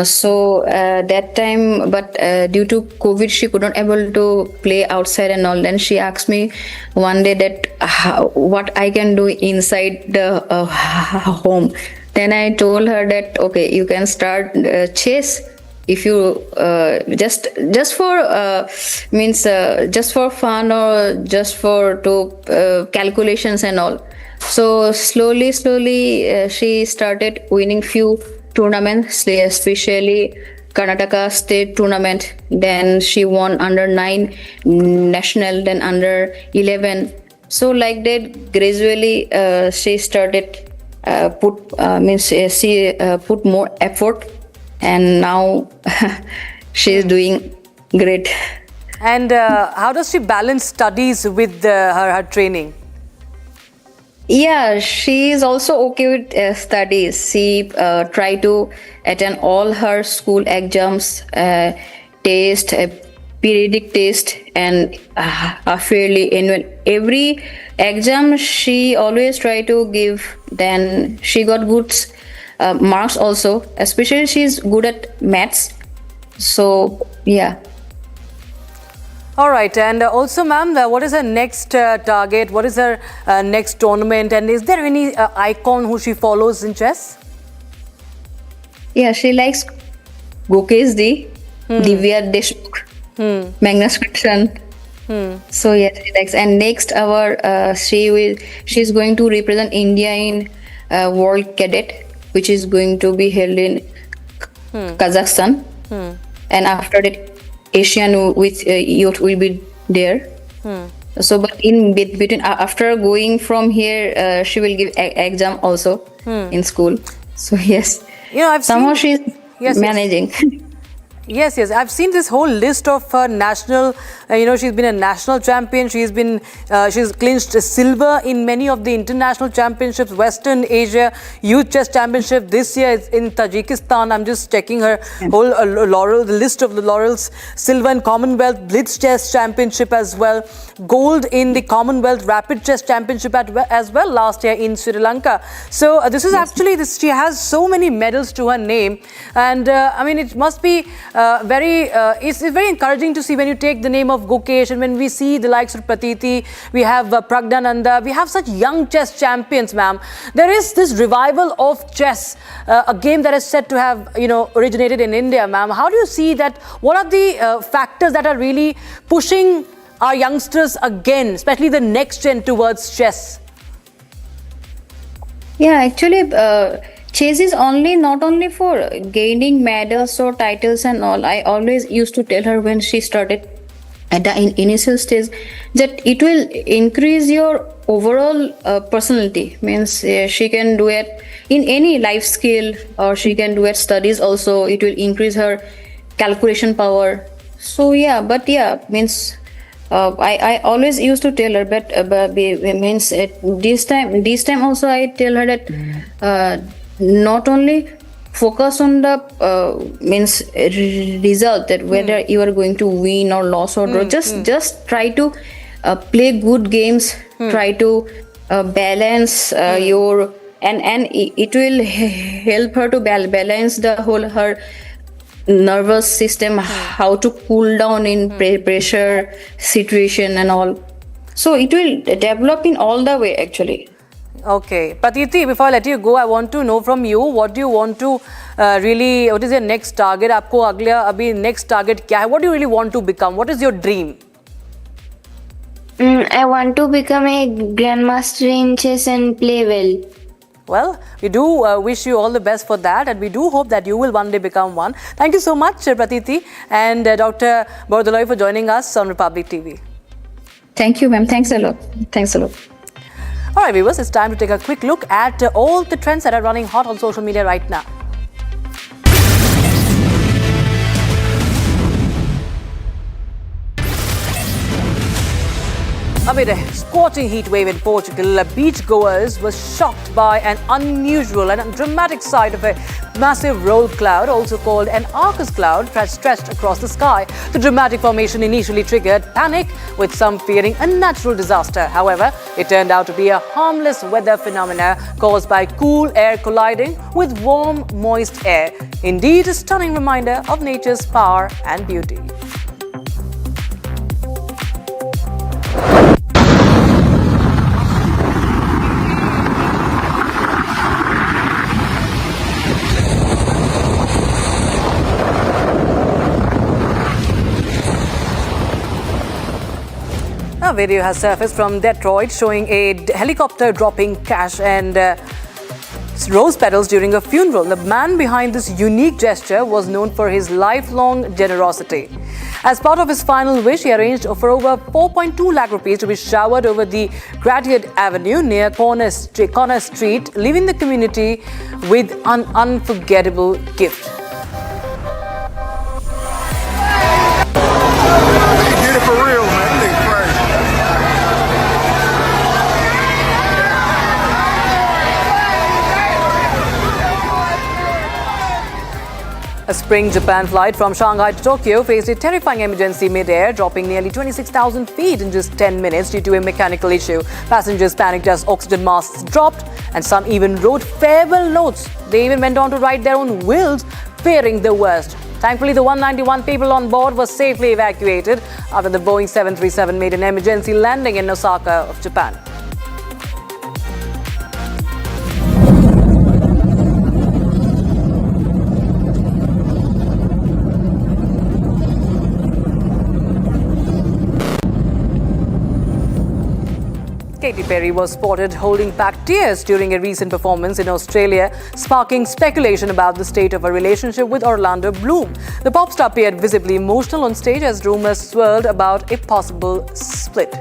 So that time, but due to COVID, she could not able to play outside and all. Then she asked me one day that what I can do inside the home. Then I told her that okay, you can start chess if you just for just for fun or just for calculations and all. So slowly she started winning few tournaments, especially Karnataka state tournament. Then she won under 9 national, then under 11. So like that, gradually she started put more effort, and now she is doing great. And how does she balance studies with her training? Yeah, she is also okay with studies. She try to attend all her school exams, test, periodic test, and fairly in every exam she always try to give. Then she got good marks also. Especially she's good at maths. So yeah. All right, and also, ma'am, what is her next target? What is her next tournament? And is there any icon who she follows in chess? Yeah, she likes Gokesdi, Divya Deshmukh, Magnus Carlsen. So yeah, she likes. And next, she's going to represent India in World Cadet, which is going to be held in Kazakhstan. And after that, Asian with youth will be there. So, but in between, after going from here, she will give exam also in school. So yes, somehow she's managing. Yes, I've seen this whole list of national, she's been a national champion. She's clinched silver in many of the international championships, Western Asia Youth Chess Championship. This year it's in Tajikistan. I'm just checking her whole the list of the laurels. Silver in Commonwealth Blitz Chess Championship as well. Gold in the Commonwealth Rapid Chess Championship as well last year in Sri Lanka. So this is actually, she has so many medals to her name. And it must be it's very encouraging to see when you take the name of Gokesh, and when we see the likes of Pratiti, we have Pragdananda, we have such young chess champions, ma'am. There is this revival of chess, a game that is said to have, originated in India, ma'am. How do you see that? What are the factors that are really pushing our youngsters again, especially the next gen, towards chess? Yeah, actually, chess is not only for gaining medals or titles and all. I always used to tell her when she started at the initial stage that it will increase your overall personality. Means she can do it in any life skill, or she can do it studies also. It will increase her calculation power. So yeah, means I always used to tell her, but means this time also I tell her that not only focus on the result, that whether you are going to win or lose or draw. Just try to play good games. Try to balance your and it will help her to balance the whole her nervous system, how to cool down in pressure situation and all. So it will develop in all the way actually. Okay, Pratiti, before I let you go, I want to know from you, what do you want to what is your next target? Aapko abhi next target kya hai? What do you really want to become? What is your dream? I want to become a grandmaster in chess and play well. Well, we do wish you all the best for that, and we do hope that you will one day become one. Thank you so much, Pratiti and Dr. Bordoloi, for joining us on Republic TV. Thank you, ma'am. Thanks a lot. All right, viewers, it's time to take a quick look at all the trends that are running hot on social media right now. Amid a scorching heat wave in Portugal, beachgoers were shocked by an unusual and dramatic sight of a massive roll cloud, also called an Arcus cloud, stretched across the sky. The dramatic formation initially triggered panic, with some fearing a natural disaster. However, it turned out to be a harmless weather phenomena caused by cool air colliding with warm, moist air. Indeed, a stunning reminder of nature's power and beauty. A video has surfaced from Detroit showing a helicopter dropping cash and rose petals during a funeral. The man behind this unique gesture was known for his lifelong generosity. As part of his final wish, he arranged for over 4.2 lakh rupees to be showered over the Gratiot Avenue near Corner Street, leaving the community with an unforgettable gift. He did it for real, man. That nigga crazy. A Spring Japan flight from Shanghai to Tokyo faced a terrifying emergency mid-air, dropping nearly 26,000 feet in just 10 minutes due to a mechanical issue. Passengers panicked as oxygen masks dropped, and some even wrote farewell notes. They even went on to write their own wills, fearing the worst. Thankfully, the 191 people on board were safely evacuated after the Boeing 737 made an emergency landing in Osaka of Japan. Katy Perry was spotted holding back tears during a recent performance in Australia, sparking speculation about the state of her relationship with Orlando Bloom. The pop star appeared visibly emotional on stage as rumors swirled about a possible split.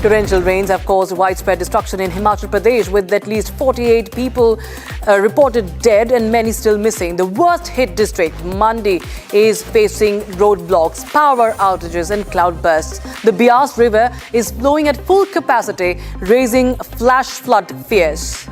Torrential rains have caused widespread destruction in Himachal Pradesh, with at least 48 people reported dead and many still missing. The worst hit district, Mandi, is facing roadblocks, power outages and cloudbursts. The Beas River is flowing at full capacity, raising flash flood fears.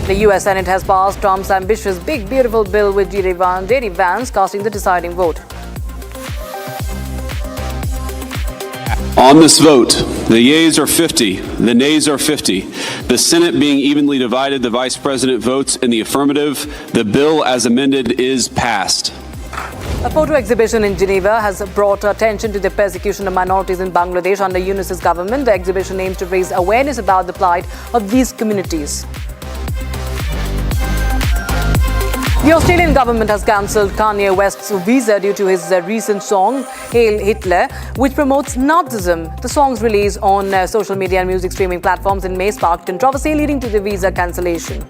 The US Senate has passed Trump's ambitious Big Beautiful Bill, with J.D. Vance casting the deciding vote. On this vote, the yeas are 50, the nays are 50. The Senate being evenly divided, the Vice President votes in the affirmative. The bill as amended is passed. A photo exhibition in Geneva has brought attention to the persecution of minorities in Bangladesh under Yunus's government. The exhibition aims to raise awareness about the plight of these communities. The Australian government has cancelled Kanye West's visa due to his recent song, Hail Hitler, which promotes Nazism. The song's release on social media and music streaming platforms in May sparked controversy, leading to the visa cancellation.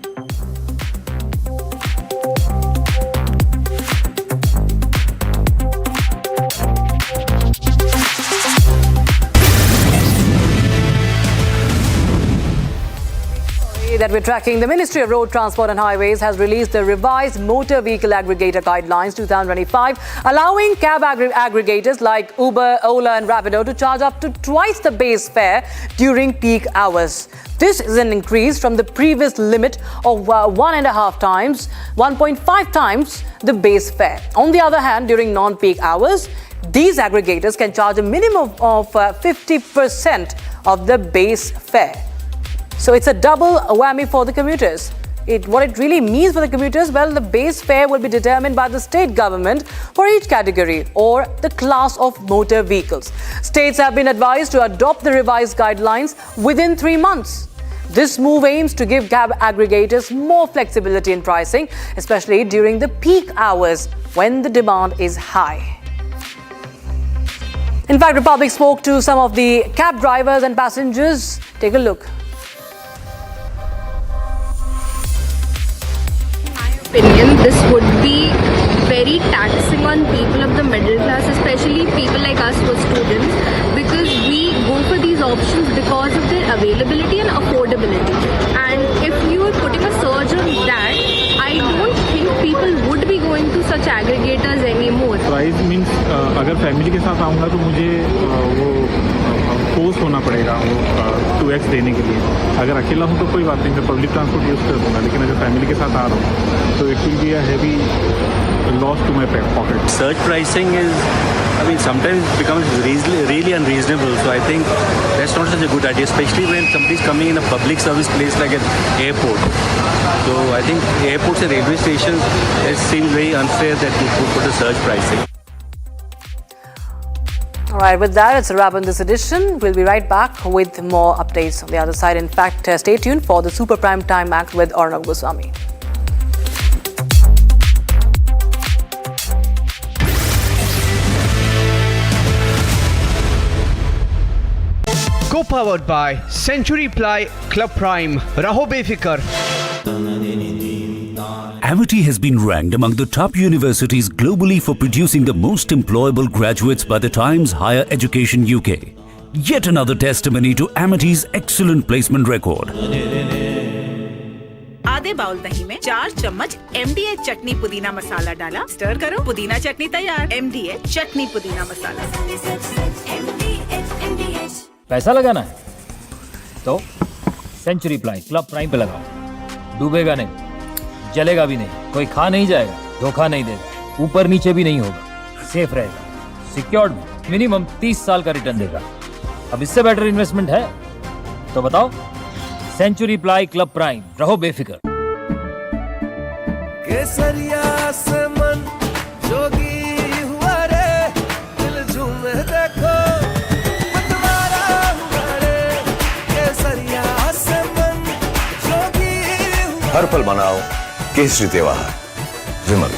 That we're tracking, the Ministry of Road Transport and Highways has released the revised Motor Vehicle Aggregator Guidelines 2025, allowing cab aggregators like Uber, Ola and Rapido to charge up to twice the base fare during peak hours. This is an increase from the previous limit of 1.5 times the base fare. On the other hand, during non-peak hours, these aggregators can charge a minimum of 50% of the base fare. So it's a double whammy for the commuters. What it really means for the commuters, well, the base fare will be determined by the state government for each category or the class of motor vehicles. States have been advised to adopt the revised guidelines within 3 months. This move aims to give cab aggregators more flexibility in pricing, especially during the peak hours when the demand is high. In fact, Republic spoke to some of the cab drivers and passengers. Take a look. Opinion, this would be very taxing on people of the middle class, especially people like us who are students, because we go for these options because of their availability and affordability. And if you are putting a surge on that, I don't think people would be going to such aggregators anymore. Price means अगर family के साथ आऊँगा तो मुझे वो force होना पड़ेगा वो 2x देने के लिए. अगर अकेला हूँ तो कोई बात नहीं, मैं पब्लिक ट्रांसपोर्ट यूज़ कर दूँगा. लेकिन अगर फैमिली के साथ आ रहा हूँ तो it will be a heavy loss to my pocket. Surge pricing is I mean, sometimes it becomes really unreasonable. So I think that's not such a good idea, especially when somebody's coming in a public service place like an airport. So I think airports and railway stations, it seems very unfair that you put a surge pricing. All right, with that, it's a wrap on this edition. We'll be right back with more updates on the other side. In fact, stay tuned for the Super Prime Time Act with Arnab Goswami. Co-powered by Century Ply Club Prime. Raho befikar. Amity has been ranked among the top universities globally for producing the most employable graduates by the Times Higher Education UK. Yet another testimony to Amity's excellent placement record. आधे bowl दही में 4 चम्मच MDH चटनी पुदीना मसाला डाला, stir करो, पुदीना चटनी तैयार। MDH चटनी पुदीना मसाला। पैसा लगाना है तो सेंचुरी प्लाई क्लब प्राइम पे लगाओ। डूबेगा नहीं, जलेगा भी नहीं, कोई खा नहीं जाएगा, धोखा नहीं देगा, ऊपर नीचे भी नहीं होगा, सेफ रहेगा, सिक्योर्ड मिनिमम 30 साल का रिटर्न देगा। अब इससे बेटर इन्वेस्टमेंट है तो बताओ। सेंचुरी प्लाई क्लब प्राइम, रहो बेफिक्र। केसरिया से मन जोगी हुआ रे, दिल झूमे देखो मतवारा हुआ रे। केसरिया से मन जोगी हुआ। हर पल मनाओ केसरी त्योहार। विमल,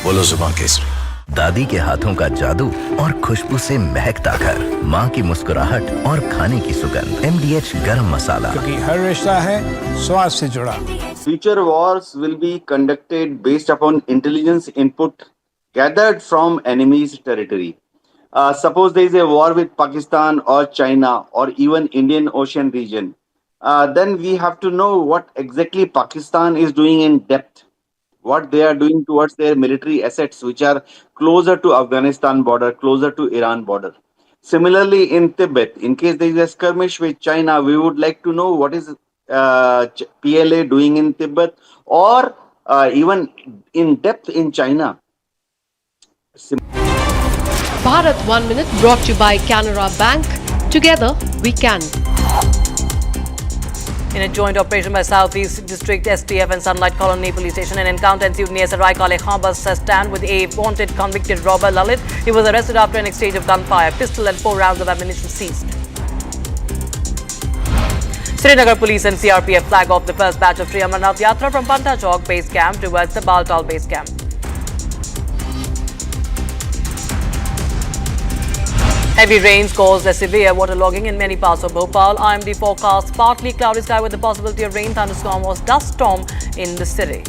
बोलो जुबान केसरी। दादी के हाथों का जादू और खुशबू से महकता घर, माँ की मुस्कुराहट और खाने की सुगंध। MDH गरम मसाला, क्योंकि हर रिश्ता है स्वाद से जुड़ा। Future wars will be conducted based upon intelligence input gathered from enemy's territory. Suppose there is a war with Pakistan or China or even Indian Ocean region. Then we have to know what exactly Pakistan is doing in depth, what they are doing towards their military assets, which are closer to Afghanistan border, closer to Iran border. Similarly, in Tibet, in case there is a skirmish with China, we would like to know what is PLA doing in Tibet or even in depth in China. Bharat 1 Minute brought to you by Canara Bank. Together we can. In a joint operation by Southeast District SPF and Sunlight Colony Police Station, an encounter ensued near Sarai Kale Khan bus stand with a wanted convicted robber Lalit. He was arrested after an exchange of gunfire, pistol and 4 rounds of ammunition seized. Srinagar Police and CRPF flag off the first batch of Sri Amarnath Yatra from Panta Chowk base camp towards the Baltal base camp. Heavy rains caused a severe waterlogging in many parts of Bhopal. IMD forecast partly cloudy sky with the possibility of rain, thunderstorm or dust storm in the city.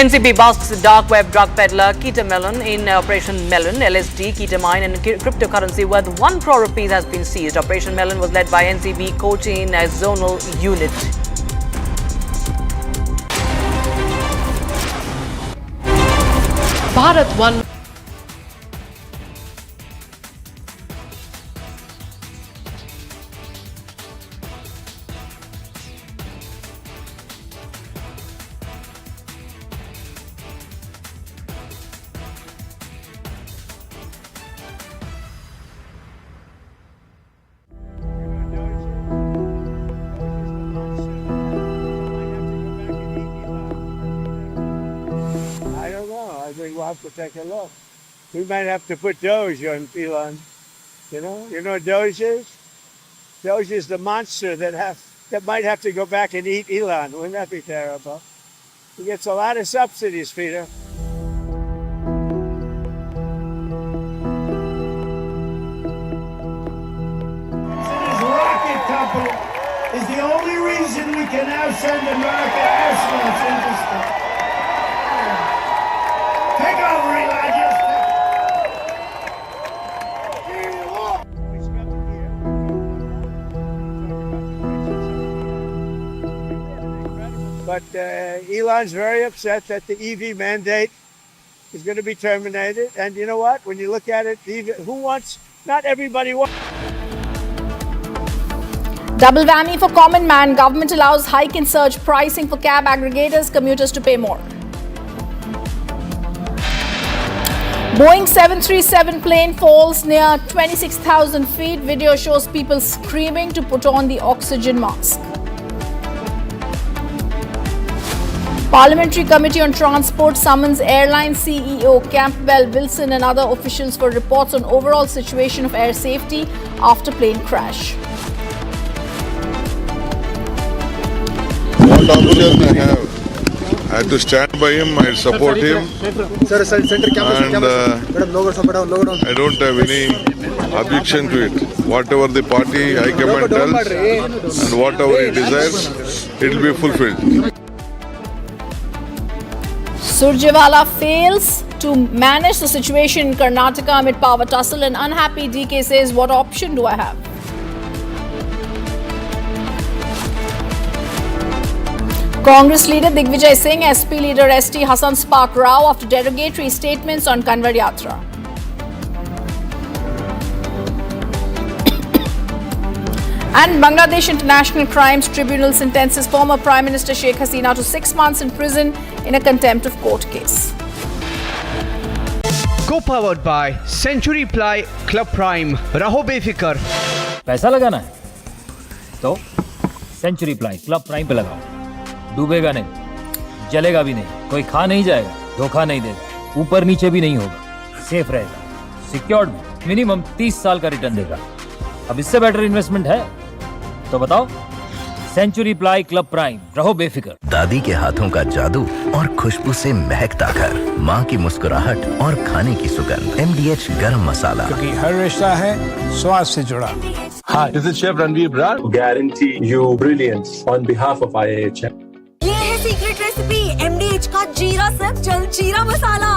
NCB busts dark web drug peddler Keter Melon in Operation Melon. LSD, ketamine and cryptocurrency worth 1 crore rupees has been seized. Operation Melon was led by NCB Cochin Zonal Unit. Bharat 1. We'll have to take a look. We might have to put Doge on Elon. You know what Doge is? Doge is the monster that might have to go back and eat Elon. Wouldn't that be terrible? He gets a lot of subsidies, Peter. His rocket company is the only reason we can now send America astronauts into space. Take over, Elijah. But Elon's very upset that the EV mandate is going to be terminated. And you know what? When you look at it, not everybody wants. Double whammy for common man. Government allows hike in surge pricing for cab aggregators, commuters to pay more. Boeing 737 plane falls near 26,000 feet. Video shows people screaming to put on the oxygen mask. Parliamentary Committee on Transport summons airline CEO Campbell Wilson and other officials for reports on overall situation of air safety after plane crash. What option I have? I have to stand by him, I support him. And I don't have any objection to it. Whatever the party high command tells and whatever he desires, it will be fulfilled. Surjewala fails to manage the situation in Karnataka amid power tussle, and unhappy DK says, what option do I have? Congress leader Digvijay Singh, SP leader ST Hassan spark row after derogatory statements on Kanwar Yatra. And Bangladesh International Crimes Tribunal sentences former Prime Minister Sheikh Hasina to 6 months in prison in a contempt of court case. Co-powered by Century Ply Club Prime. Raho befikar. पैसा लगाना है तो century ply club prime पे लगाओ, डूबेगा नहीं, जलेगा भी नहीं, कोई खा नहीं जाएगा, धोखा नहीं देगा, ऊपर नीचे भी नहीं होगा, सेफ रहेगा, सिक्योर्ड मिनिमम 30 साल का रिटर्न देगा। अब इससे बेटर इन्वेस्टमेंट है तो बताओ। सेंचुरी प्लाई क्लब प्राइम, रहो बेफिक्र। दादी के हाथों का जादू और खुशबू से महकता घर, माँ की मुस्कुराहट और खाने की सुगंध, MDH गरम मसाला, क्योंकि हर रिश्ता है स्वाद से जुड़ा। Hi, this is Chef Ranveer Brar. Guarantee you brilliance on behalf of IIH. ये है सीक्रेट रेसिपी MDH का जीरा सिर्फ जल जीरा मसाला।